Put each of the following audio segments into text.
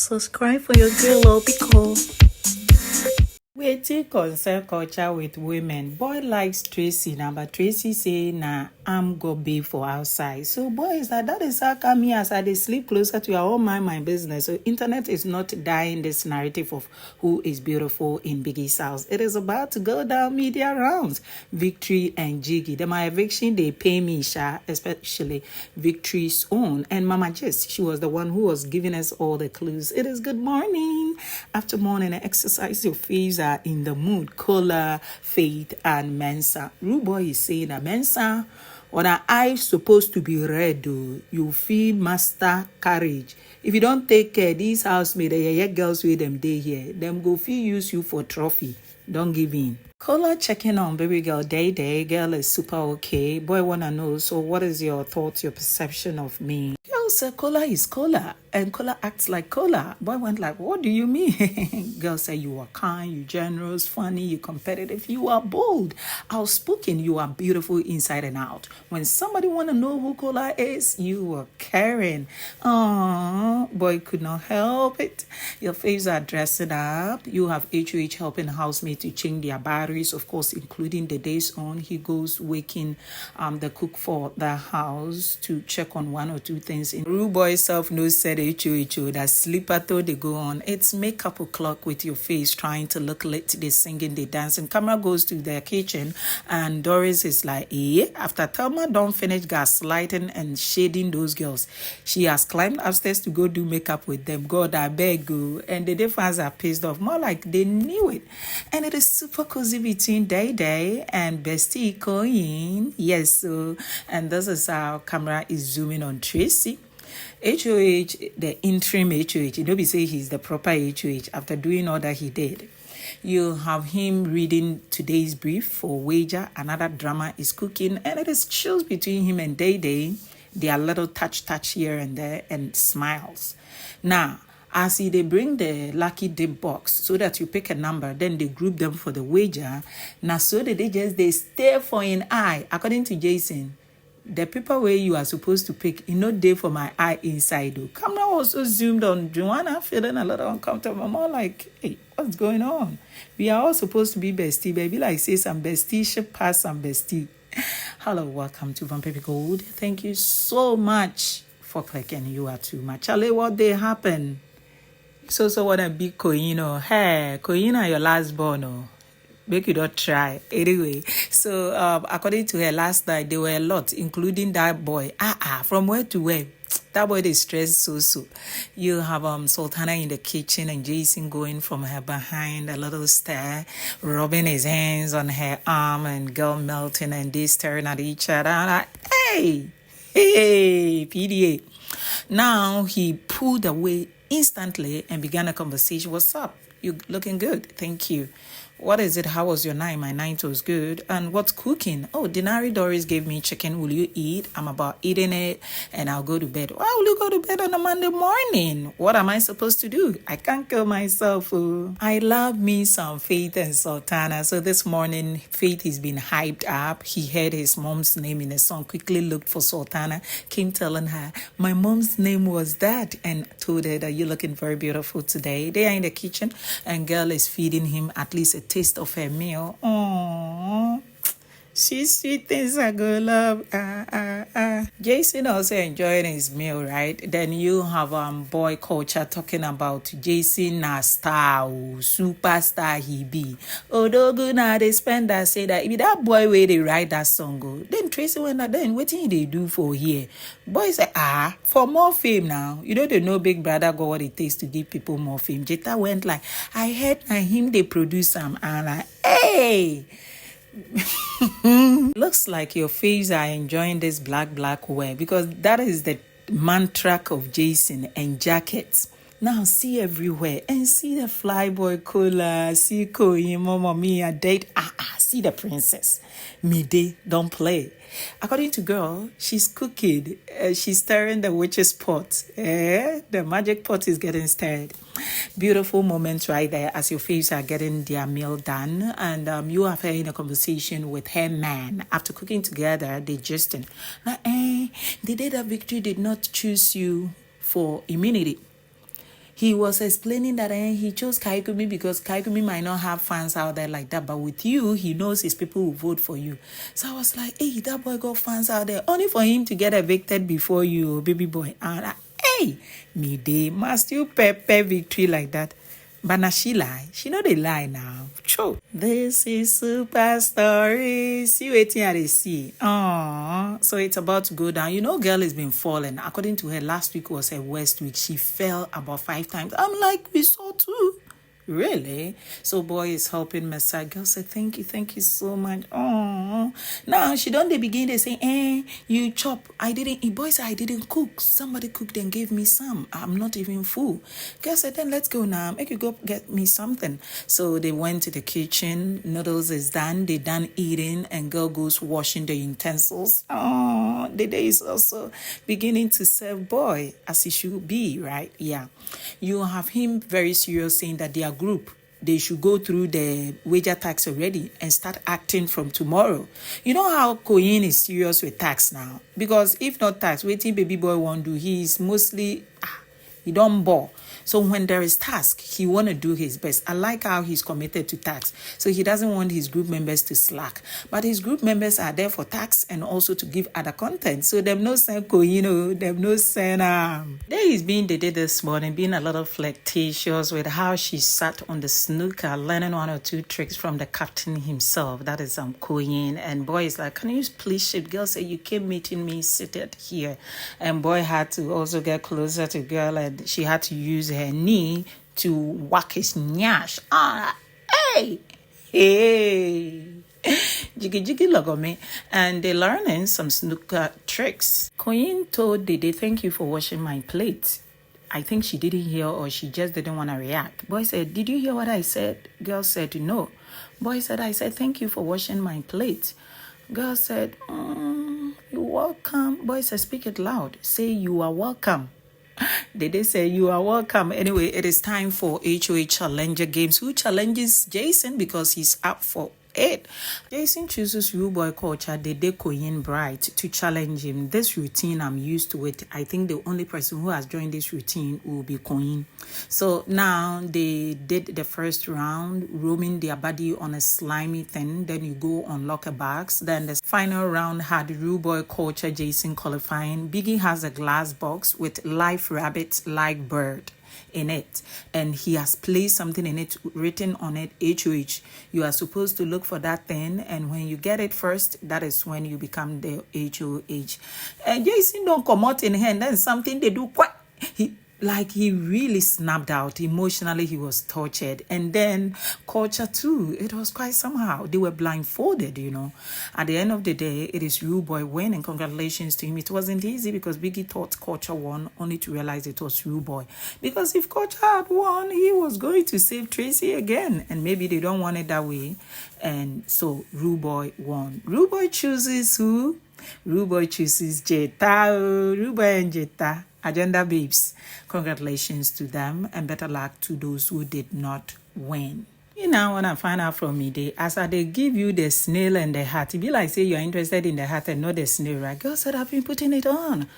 Subscribe for your girl because Wetin concern culture with women. Boy likes Tracy now, but Tracy say nah, I'm go be for outside. So boys, that is how come me as I dey sleep closer to your own mind my business. So internet is not dying this narrative of who is beautiful in Biggie's house. It is about to go down media rounds. Victory and Jiggy. The my eviction they pay me, Sha, especially Victory's own. And Mama Jess, she was the one who was giving us all the clues. It is good morning. After morning exercise, your face are in the mood. Kola, Faith, and Mensa. Ruboy is saying that Mensa, when our eyes supposed to be red, you feel master courage. If you don't take care, these housemaid, the girls with them day here, them go feel use you for trophy. Don't give in. Kola checking on baby girl Dede. Girl is super okay. Boy wanna know, so what is your thoughts, your perception of me? Girl said Kola is Kola, and Kola acts like Kola. Boy went like, what do you mean? Girl said you are kind, you generous, funny, you competitive, you are bold, outspoken, you are beautiful inside and out. When somebody wanna know who Kola is, you are caring. Aww, boy could not help it. Your face are dressing up. You have HOH helping housemates to change their batteries, of course, including the days on. He goes waking the cook for the house to check on one or two things. In Rude boy self knows said HOHO that sleeper thought they go on. It's makeup o'clock with your face trying to look lit. They singing, they dancing. Camera goes to their kitchen and Doris is like, after Thelma don't finish gaslighting and shading those girls, she has climbed upstairs to go do makeup with them. God, I beg you. And the fans are pissed off. More like they knew it. And it is super cozy between Dede and bestie Koyin. Yes, so, and this is how camera is zooming on Tracy. HOH, the interim HOH, nobody say he's the proper HOH after doing all that he did. You have him reading today's brief for wager. Another drama is cooking, and it is chills between him and Dede. They are little touch here and there and smiles. Now, as they bring the lucky dip box so that you pick a number, then they group them for the wager. Now, so that they stay for an eye. According to Jason, the paper where you are supposed to pick, no day for my eye inside. Camera also zoomed on Joanna, feeling a little uncomfortable. More like, hey, what's going on? We are all supposed to be bestie, baby. Like say some bestie should pass some bestie. Hello, welcome to VanperpyGold. Thank you so much for clicking. You are too much. Charlie, what day happened? So what a big Koyin, hey, Koyin are your last born, make you not try. Anyway, so according to her last night, there were a lot, including that boy. From where to where? That boy is stressed so. You have Sultana in the kitchen and Jason going from her behind a little stair, rubbing his hands on her arm and girl melting and they staring at each other. Like, hey, PDA. Now he pulled away instantly and began a conversation. What's up? You looking good. Thank you. What is it? How was your night? My night was good. And what's cooking? Oh, Denari Doris gave me chicken. Will you eat? I'm about eating it and I'll go to bed. Why will you go to bed on a Monday morning? What am I supposed to do? I can't kill myself. I love me some Faith and Sultana. So this morning, Faith has been hyped up. He heard his mom's name in the song, quickly looked for Sultana, came telling her, my mom's name was that, and told her that you're looking very beautiful today. They are in the kitchen and girl is feeding him at least a taste of her meal. Aww. Sweet things I go love. Jason also enjoying his meal, right? Then you have boy culture talking about Jason na star, superstar he be. Odogu na they spend that say that if that boy where they write that song then Tracy went that then what did they do for here? Boy say for more fame now. You know they know Big Brother got what it takes to give people more fame. Jetta went like, I heard him they produce some and like, hey. Looks like your face are enjoying this black wear because that is the mantra of Jason and jackets. Now see everywhere and see the flyboy Kola, see Koyin, Mama Mia, date. See the princess. Midday, don't play. According to girl, she's cooking. She's stirring the witch's pot. The magic pot is getting stirred. Beautiful moments right there as your faves are getting their meal done. And you are having a conversation with her man. After cooking together, they just like, the day that Victory did not choose you for immunity. he was explaining that he chose Kaikumi because Kaikumi might not have fans out there like that, but with you, he knows his people will vote for you. So I was like, hey, that boy got fans out there, only for him to get evicted before you, baby boy. And hey, me day, must you pepper victory like that? But now she lie. She know they lie now. True. This is Super Story. See waiting at the sea. Oh, so it's about to go down. You know, girl has been falling. According to her, last week was her worst week. She fell about 5 times. I'm like, we saw too. Really? So boy is helping massage. Girl said, thank you so much. Oh, now she don't they begin to say, you chop. I didn't eat. Boy said, I didn't cook. Somebody cooked and gave me some. I'm not even full. Girl said, then let's go now. Make you go get me something. So they went to the kitchen. Noodles is done. They done eating and girl goes washing the utensils. Oh, Dede is also beginning to serve boy as he should be, right? Yeah. You have him very serious saying that they are group, they should go through the wager tax already and start acting from tomorrow. You know how Koyin is serious with tax now? Because if not tax, waiting baby boy won't do. He is mostly, he don't bore. So when there is task, he want to do his best. I like how he's committed to tax. So he doesn't want his group members to slack. But his group members are there for tax and also to give other content. So them no send Koyin, them no send There is being Dede this morning, being a little flirtatious with how she sat on the snooker, learning 1 or 2 tricks from the captain himself. That is Koyin. And boy is like, can you please shift? Girl said, you came meeting me seated here. And boy had to also get closer to girl and she had to use her knee to whack his nyash. Hey. Jiggy logome. And they're learning some snooker tricks. Koyin told Dede, thank you for washing my plate. I think she didn't hear or she just didn't want to react. Boy said, did you hear what I said? Girl said, no. Boy said, I said, thank you for washing my plate. Girl said, you're welcome. Boy said, speak it loud. Say you are welcome. They say you are welcome. Anyway, it is time for HOA Challenger Games. Who challenges Jason because he's up for it? Jason chooses Rude Boy culture, Dede Koyin Bright, to challenge him. This routine, I'm used to it. I think the only person who has joined this routine will be Koyin. So now they did the first round, roaming their body on a slimy thing. Then you go on locker bags. Then the final round had Rude Boy culture, Jason qualifying. Biggie has a glass box with live rabbits like bird in it, and he has placed something in it, written on it HOH. You are supposed to look for that thing, and when you get it first, that is when you become the HOH. And Jason don't come out in hand, then something they do quite he really snapped out. Emotionally, he was tortured. And then culture too, it was quite somehow. They were blindfolded, you know. At the end of the day, it is Rude Boy win, and congratulations to him. It wasn't easy because Biggie thought culture won, only to realize it was Rude Boy. Because if culture had won, he was going to save Tracy again. And maybe they don't want it that way. And so Rude Boy won. Rude Boy chooses who? Rude Boy chooses Jetta. Rude Boy and Jetta. Agenda babes, congratulations to them and better luck to those who did not win. You now want to find out from me, as they give you the snail and the hat, it be like say you're interested in the hat and not the snail, right? Girl said, I've been putting it on.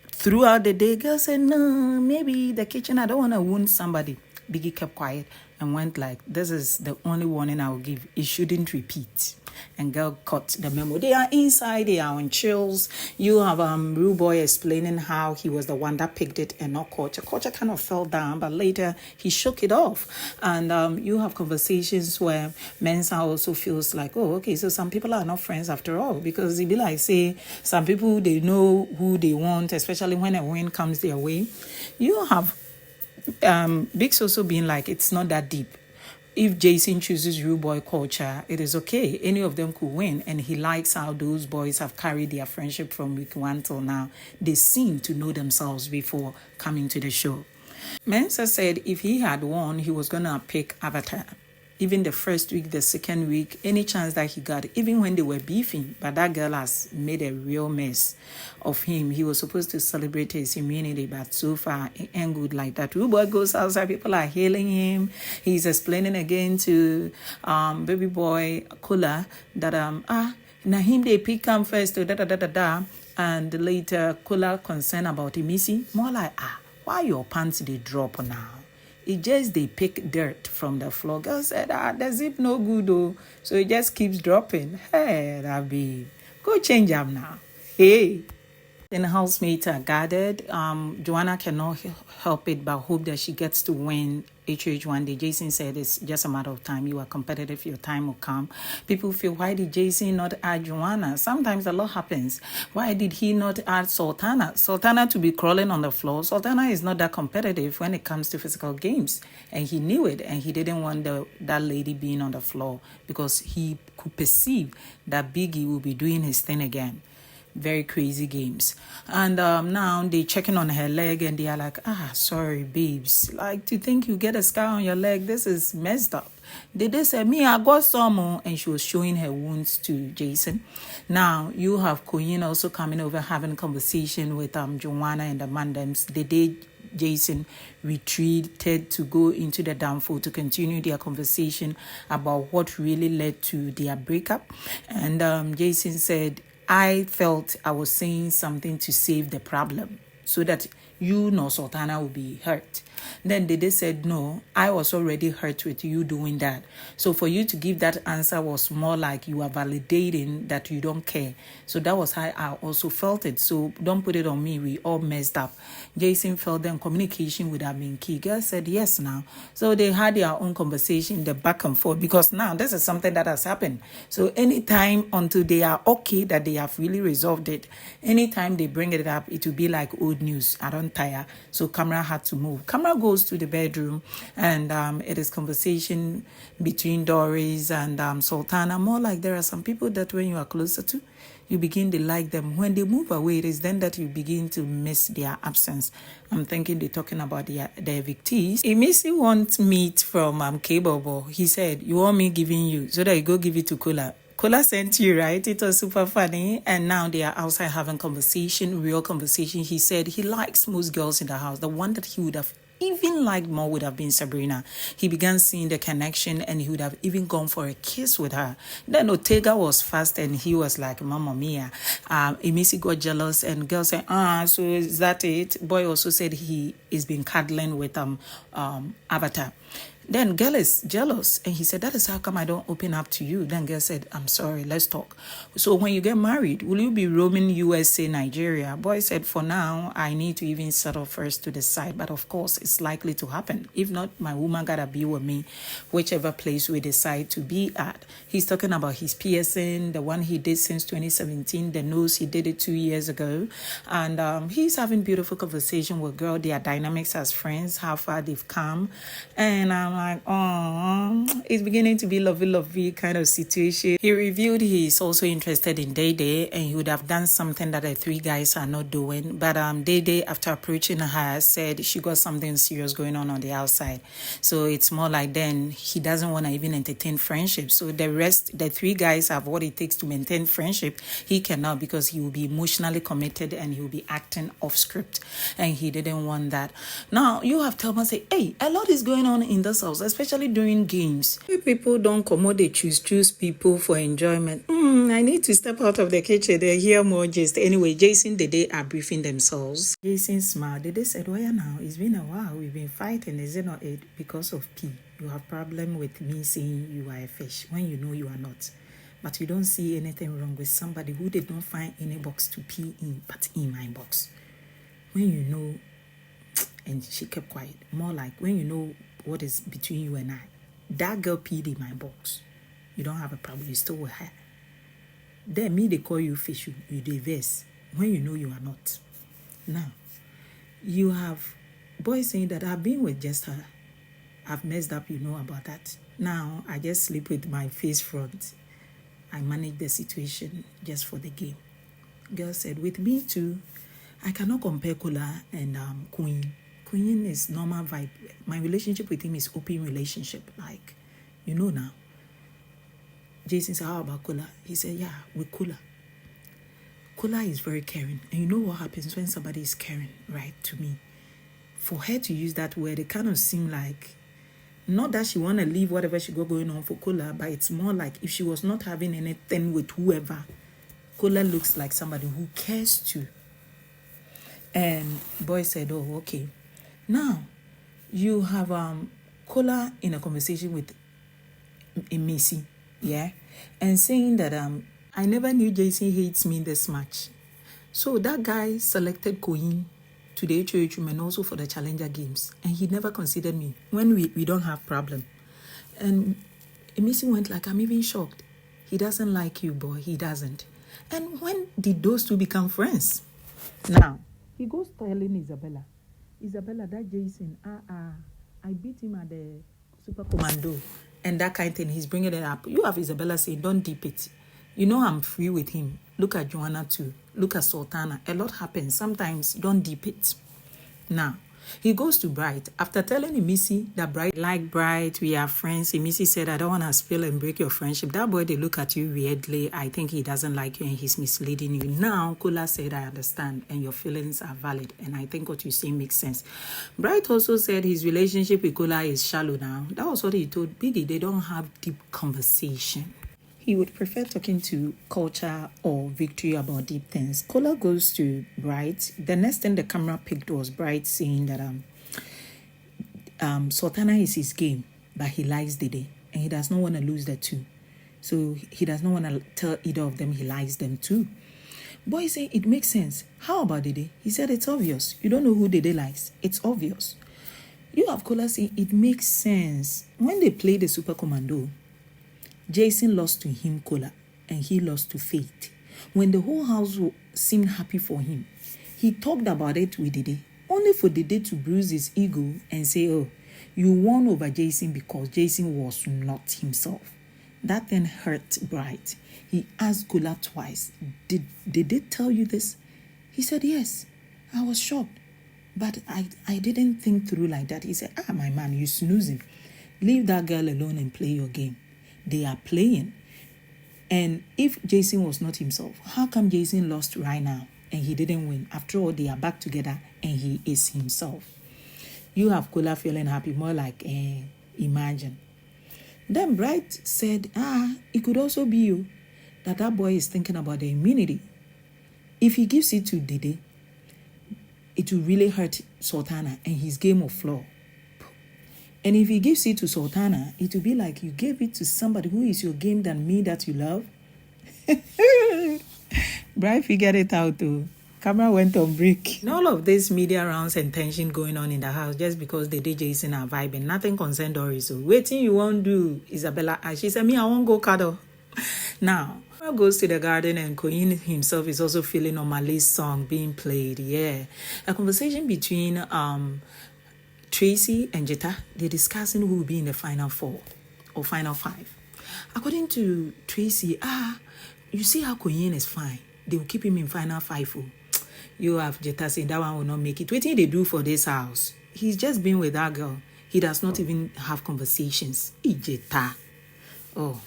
Throughout the day, girl said, no, maybe the kitchen, I don't want to wound somebody. Biggie kept quiet and went like, this is the only warning I will give. It shouldn't repeat. And girl caught the memo. They are inside, they are on chills. You have Rude Boy explaining how he was the one that picked it and not Culture. Culture kind of fell down, but later he shook it off. And you have conversations where Mensa also feels like, oh, okay, so some people are not friends after all. Because it be like, say, some people, they know who they want, especially when a win comes their way. You have Big's also being like, it's not that deep. If Jason chooses Rude Boy culture, it is okay. Any of them could win. And he likes how those boys have carried their friendship from week 1 till now. They seem to know themselves before coming to the show. Mensa said if he had won, he was going to pick Avatar. Even the first week, the second week, any chance that he got, even when they were beefing, but that girl has made a real mess of him. He was supposed to celebrate his immunity, but so far, it ain't good like that. Rude Boy goes outside, people are hailing him. He's explaining again to baby boy Kola that, now him they pick him first, and later Kola concerned about him. More like, why your pants they drop now? It just they pick dirt from the floor. Girl said, the zip no good though. So it just keeps dropping. Hey, that babe. Go change them now. Hey. Then housemates are gathered. Joanna cannot help it but hope that she gets to win HH one day. Jason said it's just a matter of time. You are competitive, your time will come. People feel, why did Jason not add Joanna? Sometimes a lot happens. Why did he not add Sultana? Sultana to be crawling on the floor. Sultana is not that competitive when it comes to physical games. And he knew it, and he didn't want that lady being on the floor because he could perceive that Biggie will be doing his thing again. Very crazy games. And now they checking on her leg and they are like, sorry babes, like to think you get a scar on your leg, this is messed up. Dede said, me, I got some more, and she was showing her wounds to Jason. Now you have Koyin also coming over having a conversation with Joanna and the Mandems. Dede Jason retreated to go into the downfall to continue their conversation about what really led to their breakup. And Jason said, I felt I was saying something to save the problem so that you nor Sultana will be hurt. Then Dede said, no, I was already hurt with you doing that. So for you to give that answer was more like you are validating that you don't care. So that was how I also felt it. So don't put it on me. We all messed up. Jason felt then communication would have been key. Girl said yes now. So they had their own conversation, the back and forth, because now this is something that has happened. So anytime until they are okay that they have really resolved it, anytime they bring it up, it will be like old news. I don't tire. So camera had to move. Camera goes to the bedroom, and it is conversation between Doris and Sultana. More like there are some people that when you are closer to, you begin to like them. When they move away, it is then that you begin to miss their absence. I'm thinking they're talking about the evictees. Emisi wants meat from K-Bobo. He said, you want me giving you so that you go give it to Kola. Kola sent you, right? It was super funny. And now they are outside having conversation, real conversation. He said he likes most girls in the house. The one that he would have even liked more would have been Sabrina. He began seeing the connection and he would have even gone for a kiss with her. Then Ortega was fast and he was like, Mamma Mia. Emisi got jealous and girl said, so is that it? Boy also said he is been cuddling with Avatar. Then girl is jealous and he said, that is how come I don't open up to you. Then girl said, I'm sorry, let's talk. So when you get married, will you be roaming USA, Nigeria? Boy said, for now, I need to even settle first to decide. But of course, it's likely to happen. If not, my woman gotta be with me, whichever place we decide to be at. He's talking about his piercing, the one he did since 2017, the nose, he did it 2 years ago. And he's having beautiful conversation with girl, their dynamics as friends, how far they've come. And like, it's beginning to be lovey kind of situation. He revealed he's also interested in Dede and he would have done something that the three guys are not doing. But Dede, after approaching her, said she got something serious going on the outside. So it's more like then he doesn't want to even entertain friendship. So the three guys have what it takes to maintain friendship. He cannot because he will be emotionally committed and he will be acting off script. And he didn't want that. Now, you have to say, hey, a lot is going on in this house, especially during games. People don't come out, they choose people for enjoyment. I need to step out of the kitchen. They hear more gist. Anyway, Jason, Dede are briefing themselves. Jason smiled. Dede said, well, now, it's been a while. We've been fighting. Is it not it? Because of P. You have problem with me saying you are a fish when you know you are not. But you don't see anything wrong with somebody who did not find any box to pee in, but in my box. When you know, and she kept quiet. More like when you know what is between you and I. That girl peed in my box. You don't have a problem. You still with her. Then me, they call you fish. You diverse. When you know you are not. Now, you have boys saying that I've been with just her. I've messed up, you know about that. Now, I just sleep with my face front. I manage the situation just for the game. Girl said, with me too, I cannot compare Kola and Koyin. Koyin is normal vibe. My relationship with him is open relationship. Like, you know now. Jason said, how about Kola? He said, yeah, with Kola. Kola is very caring. And you know what happens when somebody is caring, right, to me? For her to use that word, it kind of seemed like, not that she want to leave whatever she got going on for Kola, but it's more like if she was not having anything with whoever, Kola looks like somebody who cares too. And boy said, oh, okay. Now, You have Kola in a conversation with Missy, yeah, and saying that I never knew Jason hates me this much. So that guy selected Koyin to the HOH and also for the Challenger Games, and he never considered me when we don't have problem. And Missy went like, I'm even shocked. He doesn't like you, boy. He doesn't. And when did those two become friends? Now, he goes telling Isabella, that Jason, I beat him at the Super Commando and that kind of thing. He's bringing it up. You have Isabella saying, don't deep it. You know I'm free with him. Look at Joanna too. Look at Sultana. A lot happens. Sometimes don't deep it. Now, he goes to Bright. After telling Missy that Bright like Bright, we are friends, Missy said, I don't want to spill and break your friendship. That boy, they look at you weirdly. I think he doesn't like you and he's misleading you. Now, Kola said, I understand and your feelings are valid. And I think what you say makes sense. Bright also said his relationship with Kola is shallow now. That was what he told Biggie. They don't have deep conversation. He would prefer talking to Culture or Victory about deep things. Kola goes to Bright. The next thing the camera picked was Bright saying that Sultana is his game, but he likes Dede, and he does not want to lose the two. So he does not want to tell either of them he likes them too. Boy saying it makes sense. How about Dede? He said it's obvious. You don't know who Dede likes. It's obvious. You have Kola saying it makes sense. When they play the Super Commando, Jason lost to him, Kola, and he lost to Faith. When the whole house seemed happy for him, he talked about it with Dede, only for Dede to bruise his ego and say, oh, you won over Jason because Jason was not himself. That then hurt Bright. He asked Kola twice, did they tell you this? He said, yes. I was shocked, but I didn't think through like that. He said, my man, you snoozing. Leave that girl alone and play your game. They are playing. And if Jason was not himself, how come Jason lost right now and he didn't win? After all, they are back together and he is himself. You have Kola feeling happy, more like, imagine. Then Bright said, it could also be you, that boy is thinking about the immunity. If he gives it to Dede, it will really hurt Sultana and his game of floor. And if he gives it to Sultana, it will be like you gave it to somebody who is your game than me that you love. Bright figured it out too. Camera went on break. And all of this media rounds and tension going on in the house just because the DJ Jason are vibing. Nothing concerned Doris. So waiting you won't do, Isabella. She said, me, I won't go cuddle. Now, goes to the garden and Koyin himself is also feeling on Malay's song being played. Yeah. A conversation between Tracy and Jetta, they're discussing who will be in the final four or final five. According to Tracy, you see how Koyin is fine. They will keep him in final five. Oh. You have Jetta saying that one will not make it. What did they do for this house? He's just been with that girl. He does not even have conversations. Jetta. Oh.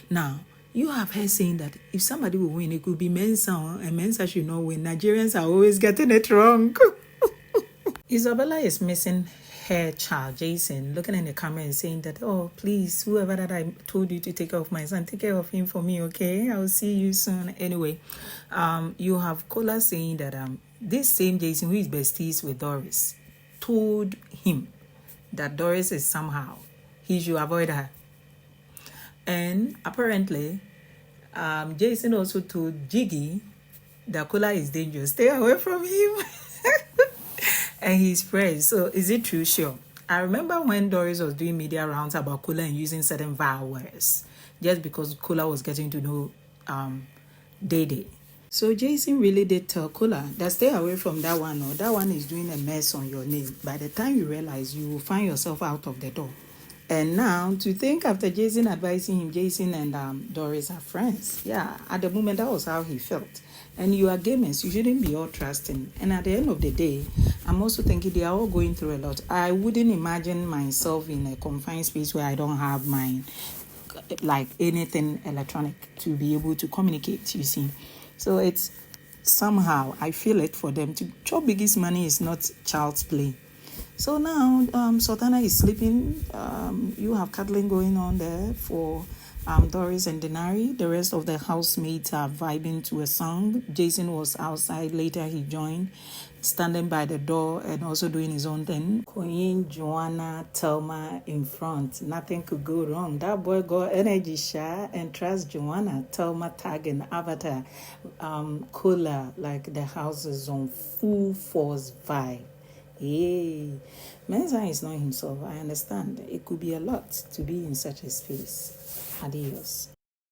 Now, you have her saying that if somebody will win, it could be Mensah, and Mensah should not win. Nigerians are always getting it wrong. Isabella is missing her child, Jason, looking in the camera and saying that, oh, please, whoever that I told you to take care of my son, take care of him for me, okay? I'll see you soon. Anyway, you have Kola saying that this same Jason, who is besties with Doris, told him that Doris is somehow, he should avoid her. And apparently, Jason also told Jiggy that Kola is dangerous. Stay away from him. And his friends. So is it true? Sure. I remember when Doris was doing media rounds about Kola and using certain vowel words, just because Kola was getting to know Dede. So Jason really did tell Kola that stay away from that one, or that one is doing a mess on your name. By the time you realize, you will find yourself out of the door. And now to think after Jason advising him, Jason and Doris are friends. Yeah, at the moment that was how he felt. And you are gamers, you shouldn't be all trusting. And at the end of the day, I'm also thinking they are all going through a lot. I wouldn't imagine myself in a confined space where I don't have mine, like anything electronic to be able to communicate, you see. So it's somehow, I feel it for them. To chop Biggie's money is not child's play. So now, Sultana is sleeping. You have cuddling going on there for Doris and Denari. The rest of the housemates are vibing to a song. Jason was outside. Later, he joined. standing by the door and also doing his own thing. Koyin, Joanna, Thelma in front. Nothing could go wrong. That boy got energy, sha, and trust Joanna. Thelma tagging avatar. Kola, like the house is on full force vibe. Hey, Mensa is not himself. I understand. It could be a lot to be in such a space. Adios.